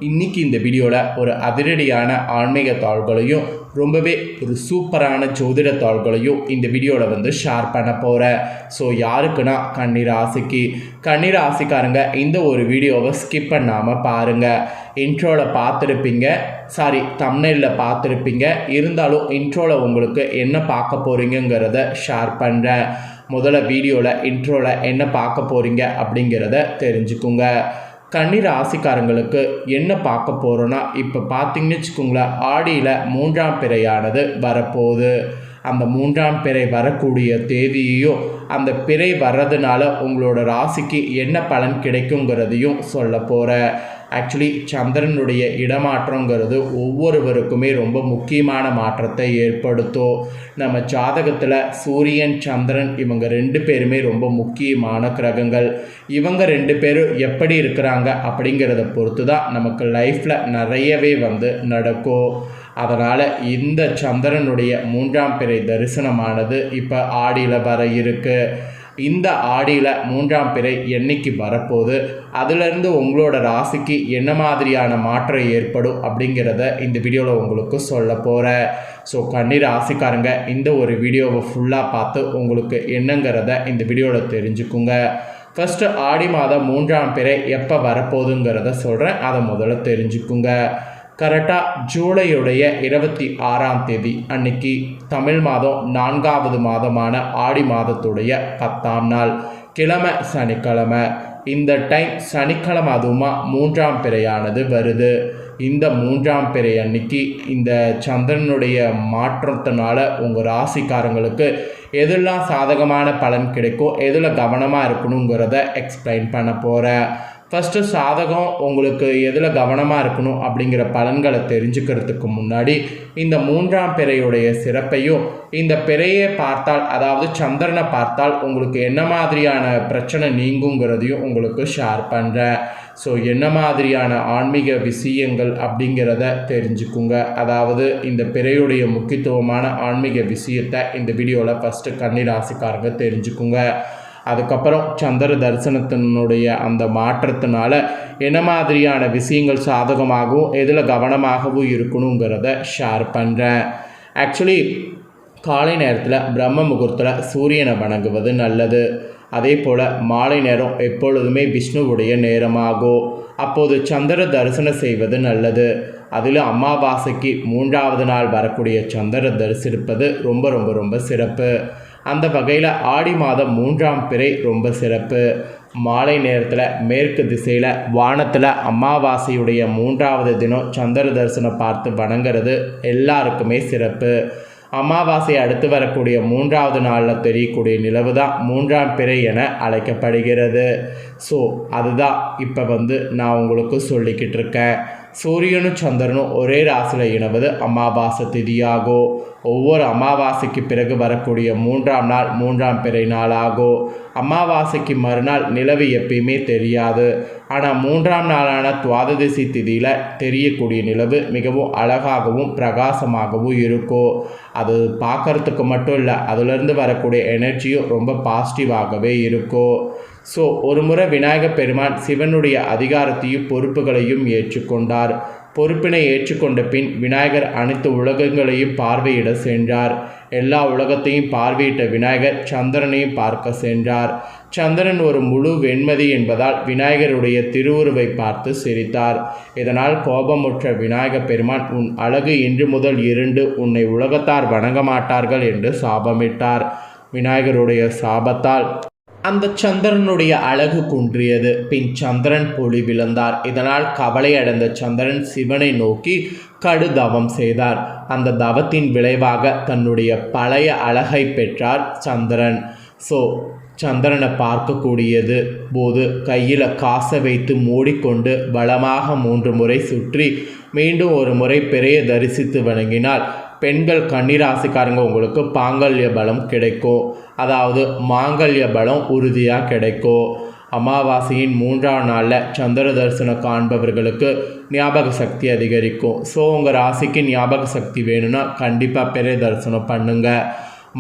இன்றைக்கி இந்த வீடியோவில் ஒரு அதிரடியான ஆன்மீக தாள்களையும் ரொம்பவே ஒரு சூப்பரான ஜோதிட தாள்களையும் இந்த வீடியோவில் ஷேர் பண்ண போகிறேன். ஸோ யாருக்குன்னா கன்னிராசிக்காரங்க இந்த ஒரு வீடியோவை ஸ்கிப் பண்ணாமல் பாருங்கள். இன்ட்ரோவில் பார்த்துருப்பீங்க, தம்ப்நெயிலில் பார்த்துருப்பீங்க. இருந்தாலும் இன்ட்ரோவில் உங்களுக்கு என்ன பார்க்க போகிறீங்கிறத ஷேர் பண்ணுறேன். முதல்ல வீடியோவில் இன்ட்ரோவில் என்ன பார்க்க போகிறீங்க அப்படிங்கிறத தெரிஞ்சுக்குங்க. கன்னிராசிக்காரங்களுக்கு என்ன பார்க்க போகிறோன்னா, இப்போ பார்த்தீங்கன்னு வச்சுக்கோங்களேன், ஆடியில் 3ஆம் பிறையானது வரப்போகுது. அந்த 3ஆம் பிறை வரக்கூடிய தேதியையும் அந்த பிறை வர்றதுனால உங்களோட ராசிக்கு என்ன பலன் கிடைக்குங்கிறதையும் சொல்ல போகிறேன். ஆக்சுவலி சந்திரனுடைய இடமாற்றங்கிறது ஒவ்வொருவருக்குமே ரொம்ப முக்கியமான மாற்றத்தை ஏற்படுத்தும். நம்ம ஜாதகத்தில் சூரியன் சந்திரன் இவங்க 2 பேருமே ரொம்ப முக்கியமான கிரகங்கள். இவங்க 2 பேரும் எப்படி இருக்கிறாங்க அப்படிங்கிறத பொறுத்து தான் நமக்கு லைஃப்பில் நிறையவே நடக்கும். அதனால் இந்த சந்திரனுடைய 3ஆம் பிறை தரிசனமானது இப்போ ஆடியில் வர இருக்குது. இந்த ஆடியில் 3ஆம் பிறை என்னைக்கு வரப்போகுது, அதிலிருந்து உங்களோட ராசிக்கு என்ன மாதிரியான மாற்றம் ஏற்படும் அப்படிங்கிறத இந்த வீடியோவில் உங்களுக்கு சொல்ல போகிறேன். ஸோ கன்னிராசிக்காரங்க இந்த ஒரு வீடியோவை ஃபுல்லாக பார்த்து உங்களுக்கு என்னங்கிறத இந்த வீடியோவில் தெரிஞ்சுக்குங்க. ஃபஸ்ட்டு ஆடி மாதம் 3ஆம் பிறை எப்போ வரப்போகுதுங்கிறத சொல்கிறேன், அதை முதல்ல தெரிஞ்சுக்குங்க. கரெக்டாக ஜூலையுடைய 26ஆம் தேதி அன்னைக்கு தமிழ் மாதம் 4வது மாதமான ஆடி மாதத்துடைய 10ஆம் நாள், கிழமை சனிக்கிழமை. இந்த டைம் சனிக்கிழமை அதுவுமா 3ஆம் பிறையானது வருது. இந்த 3ஆம் பிறை அன்னைக்கு இந்த சந்திரனுடைய மாற்றத்தினால உங்கள் ராசிக்காரங்களுக்கு எதெல்லாம் சாதகமான பலன் கிடைக்கும், எதில் கவனமாக இருக்கணுங்கிறத எக்ஸ்பிளைன் பண்ண போகிறேன். ஃபஸ்ட்டு சாதகம் உங்களுக்கு எதில் கவனமாக இருக்கணும் அப்படிங்கிற பலன்களை தெரிஞ்சுக்கிறதுக்கு முன்னாடி இந்த 3ஆம் பிறையுடைய சிறப்பையும், இந்த பிறையை பார்த்தால் அதாவது சந்திரனை பார்த்தால் உங்களுக்கு என்ன மாதிரியான பிரச்சனை நீங்குங்கிறதையும் உங்களுக்கு ஷேர் பண்ணுறேன். ஸோ என்ன மாதிரியான ஆன்மீக விஷயங்கள் அப்படிங்கிறத தெரிஞ்சுக்குங்க. அதாவது இந்த பிறையுடைய முக்கியத்துவமான ஆன்மீக விஷயத்தை இந்த வீடியோவில் ஃபஸ்ட்டு கன்னிராசிக்காரங்க தெரிஞ்சுக்குங்க. அதுக்கப்புறம் சந்திர தரிசனத்தினுடைய அந்த மாற்றத்தினால என்ன மாதிரியான விஷயங்கள் சாதகமாகவும் எதில் கவனமாகவும் இருக்கணுங்கிறத ஷேர் பண்ணுறேன். ஆக்சுவலி காலை நேரத்தில் பிரம்ம முகூர்த்தத்தில் சூரியனை வணங்குவது நல்லது. அதே போல் மாலை நேரம் எப்பொழுதுமே விஷ்ணுவுடைய நேரமாகும். அப்போது சந்திர தரிசனம் செய்வது நல்லது. அதில் அமாவாசைக்கு 3வது நாள் வரக்கூடிய சந்திர தரிசிப்பது ரொம்ப ரொம்ப ரொம்ப சிறப்பு. அந்த வகையில் ஆடி மாதம் 3ஆம் பிறை ரொம்ப சிறப்பு. மாலை நேரத்தில் மேற்கு திசையில் வானத்தில் அமாவாசையுடைய 3வது தினம் சந்திர தரிசனம் பார்த்து வணங்குறது எல்லாருக்குமே சிறப்பு. அமாவாசை அடுத்து வரக்கூடிய 3வது நாளில் தெரியக்கூடிய நிலவு தான் 3ஆம் பிறை என அழைக்கப்படுகிறது. ஸோ அதுதான் இப்போ நான் உங்களுக்கு சொல்லிக்கிட்டு இருக்கேன். சூரியனும் சந்திரனும் ஒரே ராசியில் இணைவது அமாவாசை திதியாகும். ஒவ்வொரு அமாவாசைக்கு பிறகு வரக்கூடிய 3ஆம் நாள் 3ஆம் பிறை நாளாகும். அமாவாசைக்கு மறுநாள் நிலவு எப்பயுமே தெரியாது. ஆனால் 3ஆம் நாளான துவாதசி திதியில் தெரியக்கூடிய நிலவு மிகவும் அழகாகவும் பிரகாசமாகவும் இருக்கும். அது பார்க்குறதுக்கு மட்டும் இல்லை, அதிலிருந்து வரக்கூடிய எனர்ஜியும் ரொம்ப பாசிட்டிவாகவே இருக்கும். ஸோ ஒரு முறை விநாயகப் பெருமான் சிவனுடைய அதிகாரத்தையும் பொறுப்புகளையும் ஏற்றுக்கொண்டார். பொறுப்பினை ஏற்றுக்கொண்ட பின் விநாயகர் அனைத்து உலகங்களையும் பார்வையிட சென்றார். எல்லா உலகத்தையும் பார்வையிட்ட விநாயகர் சந்திரனையும் பார்க்க சென்றார். சந்திரன் ஒரு முழு வெண்மதி என்பதால் விநாயகருடைய திருவுருவை பார்த்து சிரித்தார். இதனால் கோபமுற்ற விநாயகப் பெருமான், உன் அழகு இன்று முதல் இருண்டு, உன்னை உலகத்தார் வணங்க மாட்டார்கள் என்று சாபமிட்டார். விநாயகருடைய சாபத்தால் அந்த சந்திரனுடைய அழகு குன்றியது. பின் சந்திரன் பொலிவிழந்தார். இதனால் கவலை அடைந்த சந்திரன் சிவனை நோக்கி கடுதவம் செய்தார். அந்த தவத்தின் விளைவாக தன்னுடைய பழைய அழகை பெற்றார் சந்திரன். ஸோ சந்திரனை பார்க்கக்கூடியது போது கையில் காசை வைத்து மூடிக்கொண்டு வளமாக 3 முறை சுற்றி மீண்டும் ஒரு முறை பிறையை தரிசித்து வணங்கினால் பெண்கள் கன்னிராசிக்காரங்க உங்களுக்கு பாங்கல்ய பலம் கிடைக்கும். அதாவது மாங்கல்ய பலம் உறுதியாக கிடைக்கும். அமாவாசையின் 3ஆம் நாளில் சந்திர தரிசனம் காண்பவர்களுக்கு ஞாபக சக்தி அதிகரிக்கும். ஸோ உங்கள் ராசிக்கு ஞாபக சக்தி வேணும்னா கண்டிப்பாக பிறை தரிசனம் பண்ணுங்கள்.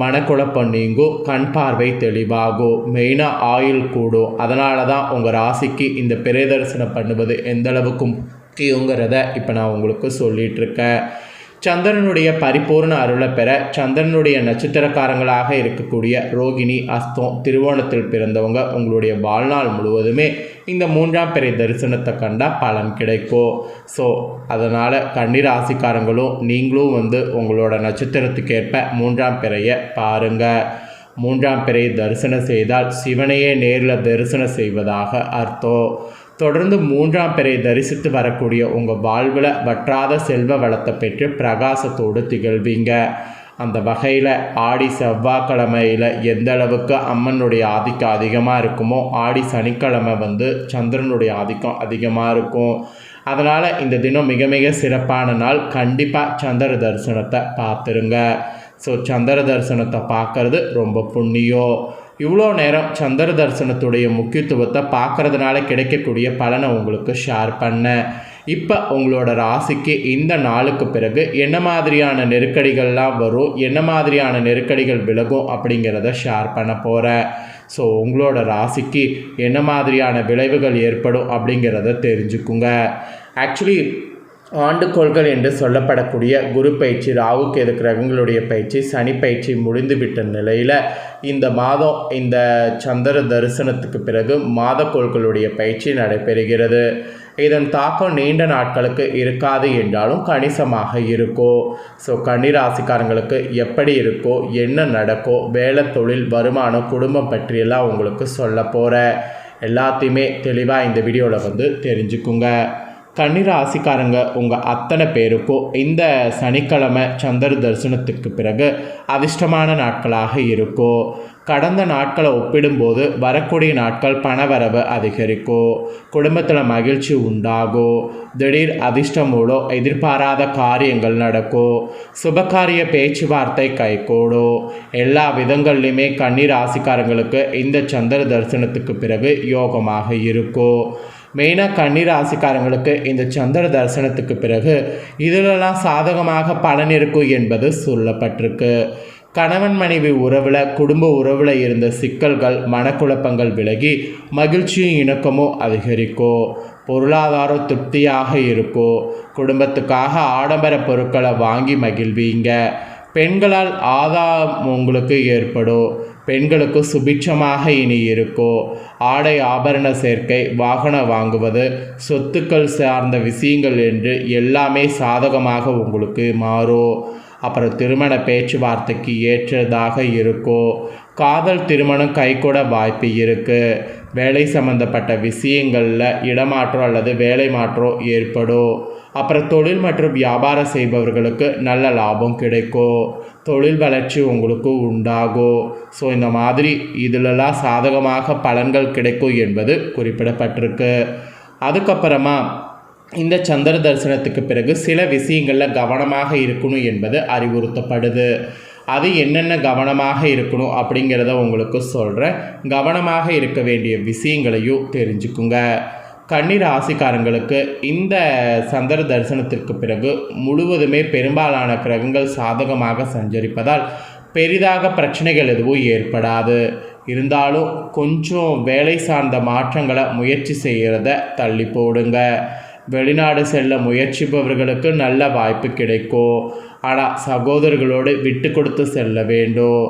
மனக்குழப்பம் நீங்கும், கண் பார்வை தெளிவாகும், மெயினாக ஆயுள் கூடும். அதனால தான் உங்கள் ராசிக்கு இந்த பிறை தரிசனம் பண்ணுவது எந்தளவுக்கு முக்கியங்கிறத இப்போ நான் உங்களுக்கு சொல்லிகிட்ருக்கேன். சந்திரனுடைய பரிபூர்ண அருளை பெற சந்திரனுடைய நட்சத்திரக்காரங்களாக இருக்கக்கூடிய ரோகிணி, அஸ்தம், திருவோணத்தில் பிறந்தவங்க உங்களுடைய வாழ்நாள் முழுவதுமே இந்த 3ஆம் பிறை தரிசனத்தை கண்டால் பலன் கிடைக்கும். ஸோ அதனால் கன்னிராசிக்காரங்களும் நீங்களும் உங்களோட நட்சத்திரத்துக்கு ஏற்ப 3ஆம் பிறையை பாருங்கள். 3ஆம் பிறையை தரிசனம் செய்தால் சிவனையே நேரில் தரிசனம் செய்வதாக அர்த்தம். தொடர்ந்து 3ஆம் பிறையை தரிசித்து வரக்கூடிய உங்கள் வாழ்வில் வற்றாத செல்வ வளத்தை பெற்று பிரகாசத்தோடு திகழ்வீங்க. அந்த வகையில் ஆடி செவ்வாய்க்கிழமையில் எந்த அளவுக்கு அம்மனுடைய ஆதிக்கம் அதிகமாக இருக்குமோ ஆடி சனிக்கிழமை சந்திரனுடைய ஆதிக்கம் அதிகமாக இருக்கும். அதனால் இந்த தினம் மிக மிக சிறப்பான நாள். கண்டிப்பாக சந்திர தரிசனத்தை பார்த்துருங்க. ஸோ சந்திர தரிசனத்தை பார்க்குறது ரொம்ப புண்ணியம். இவ்வளோ நேரம் சந்திர தரிசனத்துடைய முக்கியத்துவத்தை பார்க்குறதுனால கிடைக்கக்கூடிய பலனை உங்களுக்கு ஷேர் பண்ணேன். இப்போ உங்களோட ராசிக்கு இந்த நாளுக்கு பிறகு என்ன மாதிரியான நெருக்கடிகள்லாம் வரும், என்ன மாதிரியான நெருக்கடிகள் விலகும் அப்படிங்கிறத ஷேர் பண்ண போகிறேன். ஸோ உங்களோட ராசிக்கு என்ன மாதிரியான விளைவுகள் ஏற்படும் அப்படிங்கிறத தெரிஞ்சுக்குங்க. ஆக்சுவலி ஆண்டுகோள்கள் என்று சொல்லப்படக்கூடிய குரு பயிற்சி, ராகு கேது கிரகங்களுடைய பயிற்சி, சனி பயிற்சி முடிந்துவிட்ட நிலையில் இந்த மாதம் இந்த சந்திர தரிசனத்துக்கு பிறகு மாதக்கோள்களுடைய பயிற்சி நடைபெறுகிறது. இதன் தாக்கம் நீண்ட நாட்களுக்கு இருக்காது என்றாலும் கணிசமாக இருக்கும். ஸோ கன்னிராசிக்காரங்களுக்கு எப்படி இருக்கோ, என்ன நடக்கோ, வேலை, தொழில், வருமானம், குடும்பம் பற்றியெல்லாம் உங்களுக்கு சொல்ல போகிறேன். எல்லாத்தையுமே தெளிவாக இந்த வீடியோவில் தெரிஞ்சுக்குங்க. கன்னிராசிக்காரங்க உங்கள் அத்தனை பேருக்கும் இந்த சனிக்கிழமை சந்திர தரிசனத்துக்கு பிறகு அதிர்ஷ்டமான நாட்களாக இருக்கும். கடந்த நாட்களை ஒப்பிடும்போது வரக்கூடிய நாட்கள் பணவரவு அதிகரிக்கும். குடும்பத்தில் மகிழ்ச்சி உண்டாகும். திடீர் அதிர்ஷ்டம் மூலம் எதிர்பாராத காரியங்கள் நடக்கும். சுபகாரிய பேச்சுவார்த்தை கைகூடும். எல்லா விதங்கள்லையுமே கன்னிராசிக்காரங்களுக்கு இந்த சந்திர தரிசனத்துக்கு பிறகு யோகமாக இருக்கும். மெயினாக கன்னிராசிக்காரங்களுக்கு இந்த சந்திர தரிசனத்துக்கு பிறகு இதிலெல்லாம் சாதகமாக பலன் இருக்கும் என்பது சொல்லப்பட்டிருக்கு. கணவன் மனைவி உறவில், குடும்ப உறவில் இருந்த சிக்கல்கள், மனக்குழப்பங்கள் விலகி மகிழ்ச்சியும் இணக்கமும் அதிகரிக்கும். பொருளாதாரம் திருப்தியாக இருக்கும். குடும்பத்துக்காக ஆடம்பர பொருட்களை வாங்கி மகிழ்வீங்க. பெண்களால் ஆதாயம் உங்களுக்கு ஏற்படும். பெண்களுக்கு சுபிட்சமாக இனி இருக்கும். ஆடை ஆபரண சேர்க்கை, வாகனம் வாங்குவது, சொத்துக்கள் சார்ந்த விஷயங்கள் என்று எல்லாமே சாதகமாக உங்களுக்கு மாறும். அப்புறம் திருமண பேச்சுவார்த்தைக்கு ஏற்றதாக இருக்கும். காதல் திருமணம் கைகூட வாய்ப்பு இருக்குது. வேலை சம்பந்தப்பட்ட விஷயங்களில் இடமாற்றம் அல்லது வேலை மாற்றம் ஏற்படும். அப்புறம் தொழில் மற்றும் வியாபாரம் செய்பவர்களுக்கு நல்ல லாபம் கிடைக்கும். தொழில் வளர்ச்சி உங்களுக்கு உண்டாகும். ஸோ இந்த மாதிரி இதிலெல்லாம் சாதகமாக பலன்கள் கிடைக்கும் என்பது குறிப்பிடப்பட்டிருக்கு. அதுக்கப்புறமா இந்த சந்திர தரிசனத்துக்கு பிறகு சில விஷயங்களில் கவனமாக இருக்கணும் என்பது அறிவுறுத்தப்படுது. அது என்னென்ன கவனமாக இருக்கணும் அப்படிங்கிறத உங்களுக்கு சொல்கிறேன். கவனமாக இருக்க வேண்டிய விஷயங்களையும் தெரிஞ்சுக்குங்க. கன்னிராசிக்காரங்களுக்கு இந்த சந்திர தரிசனத்திற்கு பிறகு முழுவதுமே பெரும்பாலான கிரகங்கள் சாதகமாக சஞ்சரிப்பதால் பெரிதாக பிரச்சனைகள் எதுவும் ஏற்படாது. இருந்தாலும் கொஞ்சம் வேலை சார்ந்த மாற்றங்களை முயற்சி செய்கிறத தள்ளி போடுங்க. வெளிநாடு செல்ல முயற்சிப்பவர்களுக்கு நல்ல வாய்ப்பு கிடைக்கும். ஆனால் சகோதரர்களோடு விட்டு கொடுத்து செல்ல வேண்டும்.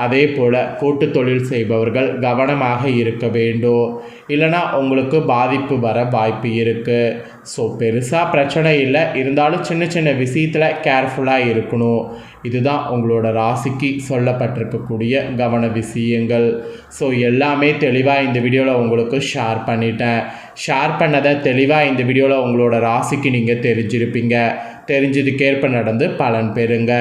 அதே போல் கூட்டு தொழில் செய்பவர்கள் கவனமாக இருக்க வேண்டும். இல்லைனா உங்களுக்கு பாதிப்பு வர வாய்ப்பு இருக்குது. ஸோ பெருசாக பிரச்சனை இல்லை, இருந்தாலும் சின்ன சின்ன விஷயத்தில் கேர்ஃபுல்லாக இருக்கணும். இதுதான் உங்களோட ராசிக்கு சொல்லப்பட்டிருக்கக்கூடிய கவன விஷயங்கள். ஸோ எல்லாமே தெளிவாக இந்த வீடியோவில் உங்களுக்கு ஷேர் பண்ணிட்டேன். ஷேர் பண்ணதை தெளிவாக இந்த வீடியோவில் உங்களோட ராசிக்கு நீங்கள் தெரிஞ்சிருப்பீங்க. தெரிஞ்சதுக்கேற்ப நடந்து பலன் பெறுங்க.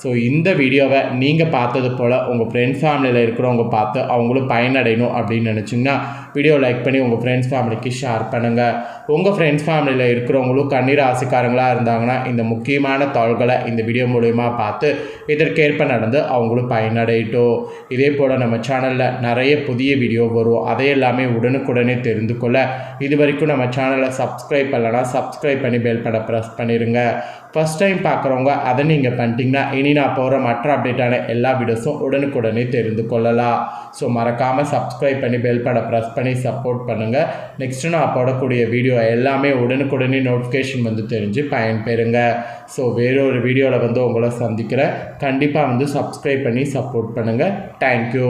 ஸோ இந்த வீடியோவை நீங்கள் பார்த்தது போல் உங்கள் ஃப்ரெண்ட்ஸ் ஃபேமிலியில் இருக்கிறவங்க பார்த்து அவங்களும் பயனடையணும் அப்படின்னு நினச்சிங்கன்னா வீடியோ லைக் பண்ணி உங்கள் ஃப்ரெண்ட்ஸ் ஃபேமிலிக்கு ஷேர் பண்ணுங்கள். உங்கள் ஃப்ரெண்ட்ஸ் ஃபேமிலியில் இருக்கிறவங்களும் கன்னிராசிக்காரங்களாக இருந்தாங்கன்னா இந்த முக்கியமான தகவல்களை இந்த வீடியோ மூலமா பார்த்து இதற்கேற்ப நடந்து அவங்களும் பயனடையட்டும். இதே போல் நம்ம சேனலில் நிறைய புதிய வீடியோ வரும். அதையெல்லாமே உடனுக்குடனே தெரிந்து கொள்ள இது வரைக்கும் நம்ம சேனலை சப்ஸ்கிரைப் பண்ணலன்னா சப்ஸ்கிரைப் பண்ணி பெல் பட்டனை ப்ரெஸ் பண்ணிடுங்க. ஃபஸ்ட் டைம் பார்க்குறவங்க அதை நீங்கள் பண்ணிட்டீங்கன்னா இனி நான் போகிற மற்ற அப்டேட்டான எல்லா வீடியோஸும் உடனுக்குடனே தெரிந்து கொள்ளலாம். ஸோ மறக்காமல் சப்ஸ்கிரைப் பண்ணி பெல் பட்டனை ப்ரெஸ் பண்ணி பண்ணி சப்போர்ட் பண்ணுங்கள். நெக்ஸ்ட்டு நான் போடக்கூடிய வீடியோ எல்லாமே உடனுக்குடனே நோட்டிஃபிகேஷன் வந்து தெரிஞ்சு பயன்பெறுங்க. ஸோ வேறொரு வீடியோவில் வந்து உங்களை சந்திக்கிறேன். கண்டிப்பாக வந்து சப்ஸ்கிரைப் பண்ணி சப்போர்ட் பண்ணுங்கள். தேங்க்யூ.